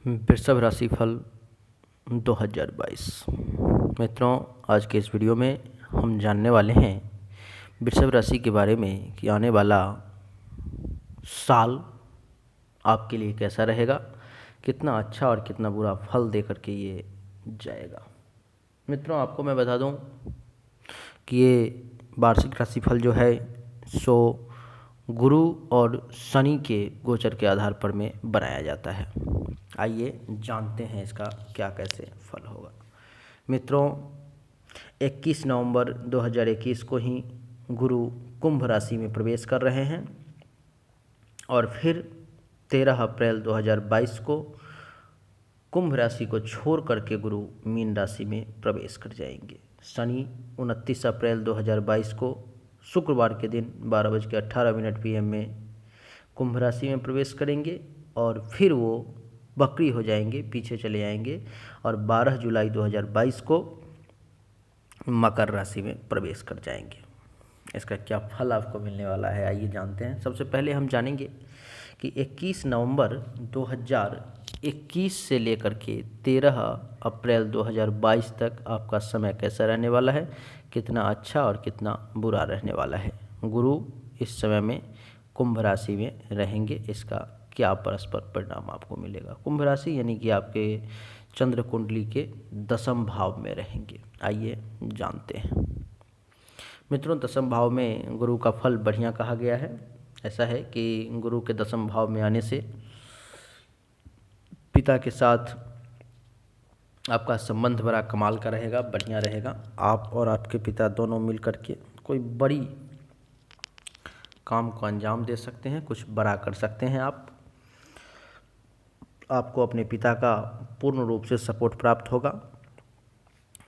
वृषभ राशि फल 2022। मित्रों, आज के इस वीडियो में हम जानने वाले हैं वृषभ राशि के बारे में कि आने वाला साल आपके लिए कैसा रहेगा, कितना अच्छा और कितना बुरा फल दे करके ये जाएगा। मित्रों, आपको मैं बता दूं कि ये वार्षिक राशिफल जो है सो गुरु और शनि के गोचर के आधार पर में बनाया जाता है। आइए जानते हैं इसका क्या कैसे फल होगा। मित्रों, 21 नवंबर 2021 को ही गुरु कुंभ राशि में प्रवेश कर रहे हैं और फिर 13 अप्रैल 2022 को कुंभ राशि को छोड़ करके गुरु मीन राशि में प्रवेश कर जाएंगे। शनि 29 अप्रैल 2022 को शुक्रवार के दिन 12:18 PM में कुंभ राशि में प्रवेश करेंगे और फिर वो वक्री हो जाएंगे, पीछे चले जाएंगे और 12 जुलाई 2022 को मकर राशि में प्रवेश कर जाएंगे। इसका क्या फल आपको मिलने वाला है, आइए जानते हैं। सबसे पहले हम जानेंगे कि 21 नवंबर 2021 से लेकर के 13 अप्रैल 2022 तक आपका समय कैसा रहने वाला है, कितना अच्छा और कितना बुरा रहने वाला है। गुरु इस समय में कुंभ राशि में रहेंगे, इसका क्या परस्पर परिणाम आपको मिलेगा। कुंभ राशि यानी कि आपके चंद्र कुंडली के 10वें भाव में रहेंगे। आइए जानते हैं। मित्रों, 10वें भाव में गुरु का फल बढ़िया कहा गया है। ऐसा है कि गुरु के 10वें भाव में आने से पिता के साथ आपका संबंध बड़ा कमाल का रहेगा, बढ़िया रहेगा। आप और आपके पिता दोनों मिल कर के कोई बड़ी काम को अंजाम दे सकते हैं, कुछ बड़ा कर सकते हैं। आपको अपने पिता का पूर्ण रूप से सपोर्ट प्राप्त होगा।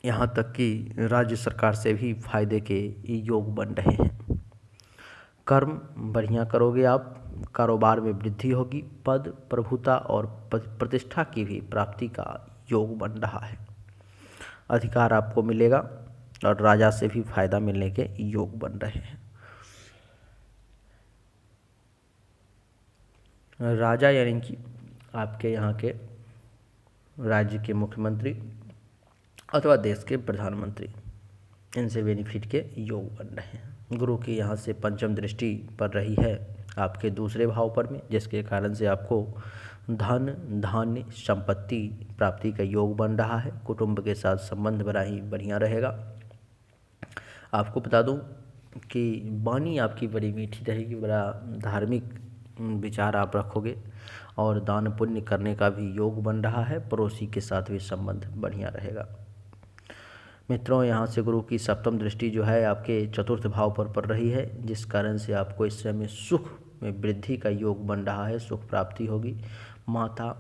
यहाँ तक कि राज्य सरकार से भी फायदे के योग बन रहे हैं। कर्म बढ़िया करोगे आप, कारोबार में वृद्धि होगी, पद प्रभुता और प्रतिष्ठा की भी प्राप्ति का योग बन रहा है। अधिकार आपको मिलेगा और राजा से भी फायदा मिलने के योग बन रहे हैं। राजा यानी कि आपके यहाँ के राज्य के मुख्यमंत्री अथवा देश के प्रधानमंत्री, इनसे बेनिफिट के योग बन रहे हैं। गुरु की यहाँ से पंचम दृष्टि पड़ रही है आपके दूसरे भाव पर में, जिसके कारण से आपको धन धान्य संपत्ति प्राप्ति का योग बन रहा है। कुटुंब के साथ संबंध बड़ा ही बढ़िया रहेगा। आपको बता दूं कि वाणी आपकी बड़ी मीठी रहेगी, बड़ा धार्मिक विचार आप रखोगे और दान पुण्य करने का भी योग बन रहा है। पड़ोसी के साथ भी संबंध बढ़िया रहेगा। मित्रों, यहाँ से गुरु की सप्तम दृष्टि जो है आपके चतुर्थ भाव पर पड़ रही है, जिस कारण से आपको इस समय सुख में वृद्धि का योग बन रहा है। सुख प्राप्ति होगी, माता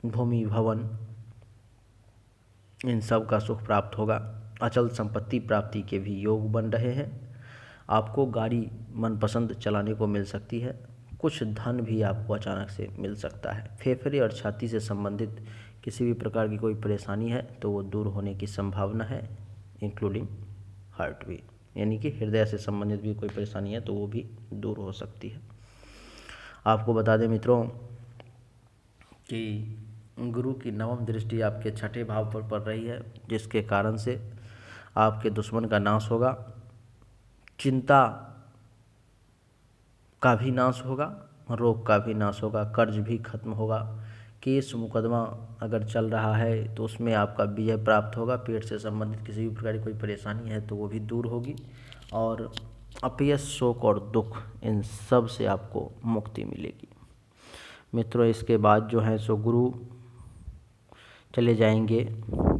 भूमि भवन इन सब का सुख प्राप्त होगा। अचल संपत्ति प्राप्ति के भी योग बन रहे हैं। आपको गाड़ी मनपसंद चलाने को मिल सकती है। कुछ धन भी आपको अचानक से मिल सकता है। फेफड़े और छाती से संबंधित किसी भी प्रकार की कोई परेशानी है तो वो दूर होने की संभावना है, इंक्लूडिंग हार्ट भी, यानी कि हृदय से संबंधित भी कोई परेशानी है तो वो भी दूर हो सकती है। आपको बता दें मित्रों कि गुरु की नवम दृष्टि आपके छठे भाव पर पड़ रही है, जिसके कारण से आपके दुश्मन का नाश होगा, चिंता का भी नाश होगा, रोग का भी नाश होगा, कर्ज भी खत्म होगा। केस मुकदमा अगर चल रहा है तो उसमें आपका विजय प्राप्त होगा। पेट से संबंधित किसी भी प्रकार की कोई परेशानी है तो वो भी दूर होगी और अपयश, शोक और दुख इन सब से आपको मुक्ति मिलेगी। मित्रों, इसके बाद जो है सो गुरु चले जाएंगे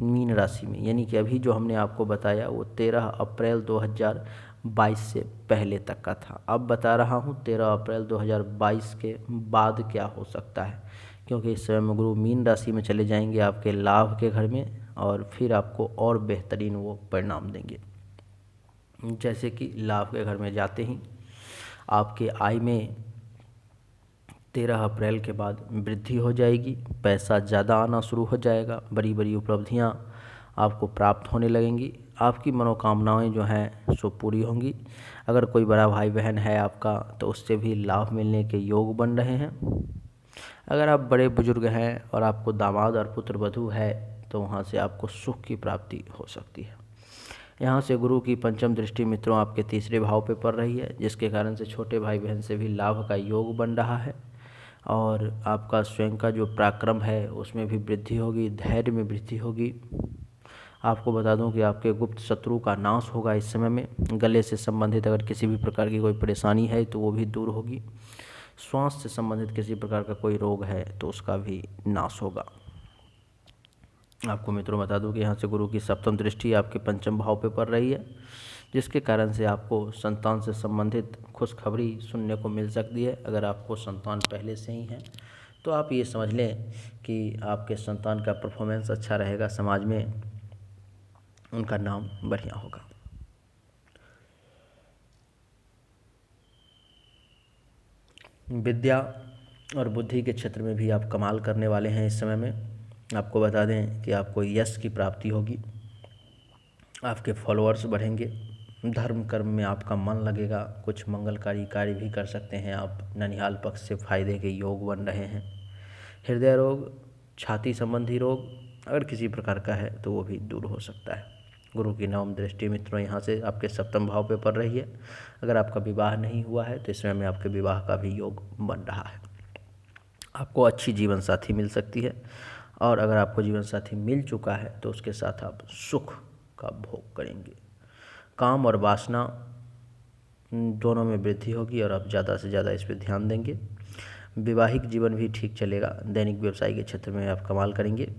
मीन राशि में, यानी कि अभी जो हमने आपको बताया वो 13 अप्रैल 2022 से पहले तक का था। अब बता रहा हूँ 13 अप्रैल 2022 के बाद क्या हो सकता है, क्योंकि इस समय में गुरु मीन राशि में चले जाएंगे आपके लाभ के घर में और फिर आपको और बेहतरीन वो परिणाम देंगे। जैसे कि लाभ के घर में जाते ही आपके आय में 13 अप्रैल के बाद वृद्धि हो जाएगी, पैसा ज़्यादा आना शुरू हो जाएगा, बड़ी बड़ी उपलब्धियां आपको प्राप्त होने लगेंगी। आपकी मनोकामनाएं जो हैं सो पूरी होंगी। अगर कोई बड़ा भाई बहन है आपका तो उससे भी लाभ मिलने के योग बन रहे हैं। अगर आप बड़े बुजुर्ग हैं और आपको दामाद और पुत्र वधू है तो वहाँ से आपको सुख की प्राप्ति हो सकती है। यहाँ से गुरु की पंचम दृष्टि मित्रों आपके तीसरे भाव पे पड़ रही है, जिसके कारण से छोटे भाई बहन से भी लाभ का योग बन रहा है और आपका स्वयं का जो पराक्रम है उसमें भी वृद्धि होगी, धैर्य में वृद्धि होगी। आपको बता दूं कि आपके गुप्त शत्रु का नाश होगा इस समय में। गले से संबंधित अगर किसी भी प्रकार की कोई परेशानी है तो वो भी दूर होगी। श्वास से संबंधित किसी प्रकार का कोई रोग है तो उसका भी नाश होगा। आपको मित्रों बता दूं कि यहाँ से गुरु की सप्तम दृष्टि आपके पंचम भाव पे पड़ रही है, जिसके कारण से आपको संतान से संबंधित खुशखबरी सुनने को मिल सकती है। अगर आपको संतान पहले से ही है तो आप ये समझ लें कि आपके संतान का परफॉर्मेंस अच्छा रहेगा, समाज में उनका नाम बढ़िया होगा। विद्या और बुद्धि के क्षेत्र में भी आप कमाल करने वाले हैं इस समय में। आपको बता दें कि आपको यश की प्राप्ति होगी, आपके फॉलोअर्स बढ़ेंगे, धर्म कर्म में आपका मन लगेगा, कुछ मंगलकारी कार्य भी कर सकते हैं आप। ननिहाल पक्ष से फायदे के योग बन रहे हैं। हृदय रोग, छाती संबंधी रोग अगर किसी प्रकार का है तो वो भी दूर हो सकता है। गुरु की नवम दृष्टि मित्रों यहाँ से आपके सप्तम भाव पे पड़ रही है। अगर आपका विवाह नहीं हुआ है तो इस समय में आपके विवाह का भी योग बन रहा है। आपको अच्छी जीवन साथी मिल सकती है और अगर आपको जीवन साथी मिल चुका है तो उसके साथ आप सुख का भोग करेंगे। काम और वासना दोनों में वृद्धि होगी और आप ज़्यादा से ज़्यादा इस पर ध्यान देंगे। वैवाहिक जीवन भी ठीक चलेगा। दैनिक व्यवसाय के क्षेत्र में आप कमाल करेंगे।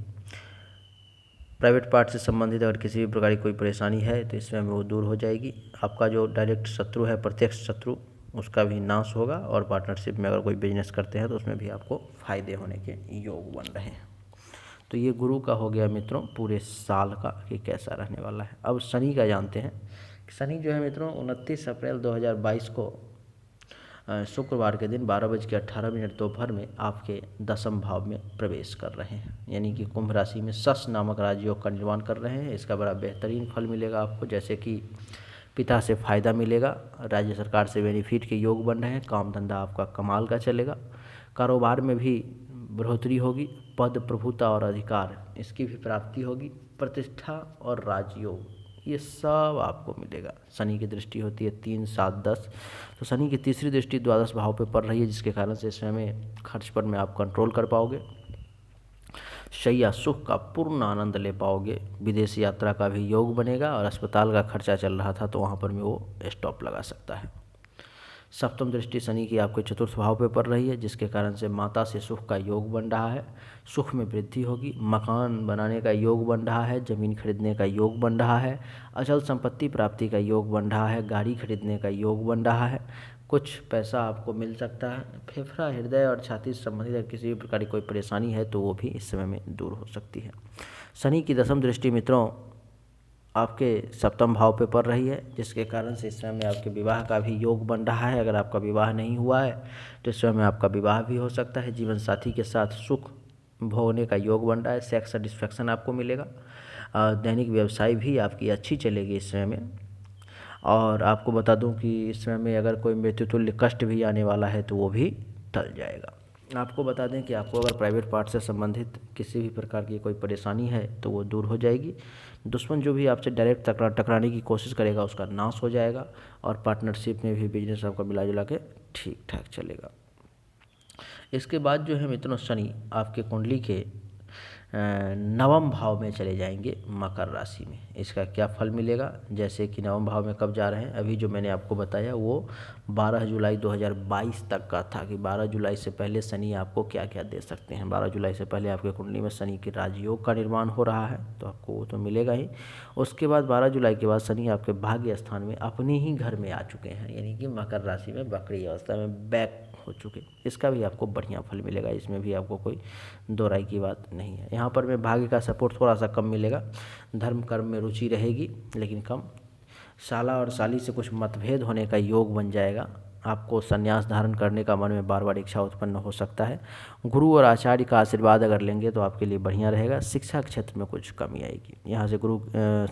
प्राइवेट पार्ट से संबंधित अगर किसी भी प्रकार की कोई परेशानी है तो इसमें वो दूर हो जाएगी। आपका जो डायरेक्ट शत्रु है, प्रत्यक्ष शत्रु, उसका भी नाश होगा और पार्टनरशिप में अगर कोई बिजनेस करते हैं तो उसमें भी आपको फ़ायदे होने के योग बन रहे हैं। तो ये गुरु का हो गया मित्रों पूरे साल का कि कैसा रहने वाला है। अब शनि का जानते हैं। शनि जो है मित्रों 29 अप्रैल 2022 को शुक्रवार के दिन 12:18 दोपहर में आपके दसम भाव में प्रवेश कर रहे हैं, यानी कि कुंभ राशि में शश नामक राजयोग का निर्माण कर रहे हैं। इसका बड़ा बेहतरीन फल मिलेगा आपको, जैसे कि पिता से फ़ायदा मिलेगा, राज्य सरकार से बेनिफिट के योग बन रहे हैं, काम धंधा आपका कमाल का चलेगा, कारोबार में भी बढ़ोतरी होगी, पद प्रभुता और अधिकार इसकी भी प्राप्ति होगी, प्रतिष्ठा और राजयोग ये सब आपको मिलेगा। शनि की दृष्टि होती है 3, 7, 10, तो शनि की तीसरी दृष्टि द्वादश भाव पे पड़ रही है, जिसके कारण से इस समय खर्च पर में आप कंट्रोल कर पाओगे। शैया सुख का पूर्ण आनंद ले पाओगे। विदेश यात्रा का भी योग बनेगा और अस्पताल का खर्चा चल रहा था तो वहाँ पर भी वो स्टॉप लगा सकता है। सप्तम दृष्टि शनि की आपके चतुर्थ भाव पे पड़ रही है, जिसके कारण से माता से सुख का योग बन रहा है, सुख में वृद्धि होगी, मकान बनाने का योग बन रहा है, ज़मीन खरीदने का योग बन रहा है, अचल संपत्ति प्राप्ति का योग बन रहा है, गाड़ी खरीदने का योग बन रहा है, कुछ पैसा आपको मिल सकता है। फेफड़ा, हृदय और छाती से संबंधित अगर किसी भी प्रकार की कोई परेशानी है तो वो भी इस समय में दूर हो सकती है। शनि की दसम दृष्टि मित्रों आपके सप्तम भाव पे पड़ रही है, जिसके कारण से इस समय में आपके विवाह का भी योग बन रहा है। अगर आपका विवाह नहीं हुआ है तो इस समय में आपका विवाह भी हो सकता है। जीवन साथी के साथ सुख भोगने का योग बन रहा है, सेक्स सेटिस्फैक्शन आपको मिलेगा। दैनिक व्यवसाय भी आपकी अच्छी चलेगी इस समय में। और आपको बता दूं कि इस समय में अगर कोई मृत्युतुल्य कष्ट भी आने वाला है तो वो भी टल जाएगा। आपको बता दें कि आपको अगर प्राइवेट पार्ट से संबंधित किसी भी प्रकार की कोई परेशानी है तो वो दूर हो जाएगी। दुश्मन जो भी आपसे डायरेक्ट टकराने की कोशिश करेगा उसका नाश हो जाएगा और पार्टनरशिप में भी बिजनेस आपका मिला जुला के ठीक ठाक चलेगा। इसके बाद जो है मित्रों शनि आपके कुंडली के नवम भाव में चले जाएंगे मकर राशि में। इसका क्या फल मिलेगा, जैसे कि नवम भाव में कब जा रहे हैं, अभी जो मैंने आपको बताया वो 12 जुलाई 2022 तक का था कि 12 जुलाई से पहले शनि आपको क्या क्या दे सकते हैं। 12 जुलाई से पहले आपके कुंडली में शनि के राजयोग का निर्माण हो रहा है तो आपको वो तो मिलेगा ही। उसके बाद 12 जुलाई के बाद शनि आपके भाग्य स्थान में अपने ही घर में आ चुके हैं, यानी कि मकर राशि में वक्री अवस्था में बैक हो चुके। इसका भी आपको बढ़िया फल मिलेगा, इसमें भी आपको कोई दो राय की बात नहीं है। यहाँ पर में भाग्य का सपोर्ट थोड़ा सा कम मिलेगा, धर्म कर्म में रुचि रहेगी लेकिन कम। साला और साली से कुछ मतभेद होने का योग बन जाएगा। आपको संन्यास धारण करने का मन में बार बार इच्छा उत्पन्न हो सकता है। गुरु और आचार्य का आशीर्वाद अगर लेंगे तो आपके लिए बढ़िया रहेगा। शिक्षा क्षेत्र में कुछ कमी आएगी। यहाँ से गुरु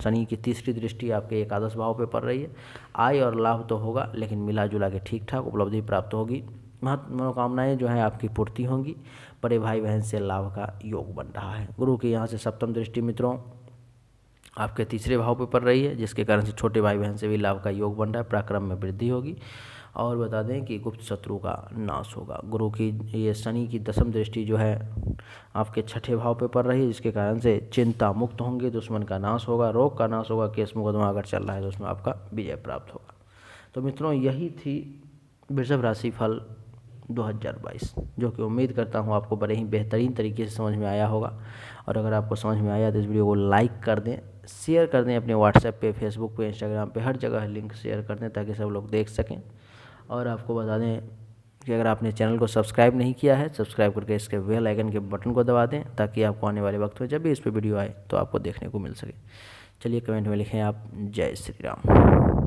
शनि की तीसरी दृष्टि आपके एकादश भाव पे पड़ रही है। आय और लाभ तो होगा लेकिन मिला जुला के ठीक ठाक उपलब्धि प्राप्त होगी। मनोकामनाएं जो हैं आपकी पूर्ति होंगी। बड़े भाई बहन से लाभ का योग बन रहा है। गुरु की यहाँ से सप्तम दृष्टि मित्रों आपके तीसरे भाव पे पड़ रही है, जिसके कारण से छोटे भाई बहन से भी लाभ का योग बन रहा है, पराक्रम में वृद्धि होगी। और बता दें कि गुप्त शत्रु का नाश होगा। गुरु की ये शनि की दसम दृष्टि जो है आपके छठे भाव पे पड़ रही है, जिसके कारण से चिंता मुक्त होंगे, दुश्मन का नाश होगा, रोग का नाश होगा, केस मुकदमा अगर चल रहा है तो उसमें आपका विजय प्राप्त होगा। तो मित्रों यही थी वृषभ राशि फल 2022, जो कि उम्मीद करता हूँ आपको बड़े ही बेहतरीन तरीके से समझ में आया होगा। और अगर आपको समझ में आया तो इस वीडियो को लाइक कर दें, शेयर कर दें अपने व्हाट्सएप पे, फेसबुक पे, इंस्टाग्राम पे, हर जगह लिंक शेयर कर दें ताकि सब लोग देख सकें। और आपको बता दें कि अगर आपने चैनल को सब्सक्राइब नहीं किया है, सब्सक्राइब करके इसके बेल आइकन के बटन को दबा दें ताकि आपको आने वाले वक्त में जब भी इस पर वीडियो आए तो आपको देखने को मिल सके। चलिए कमेंट में लिखें आप जय श्री राम।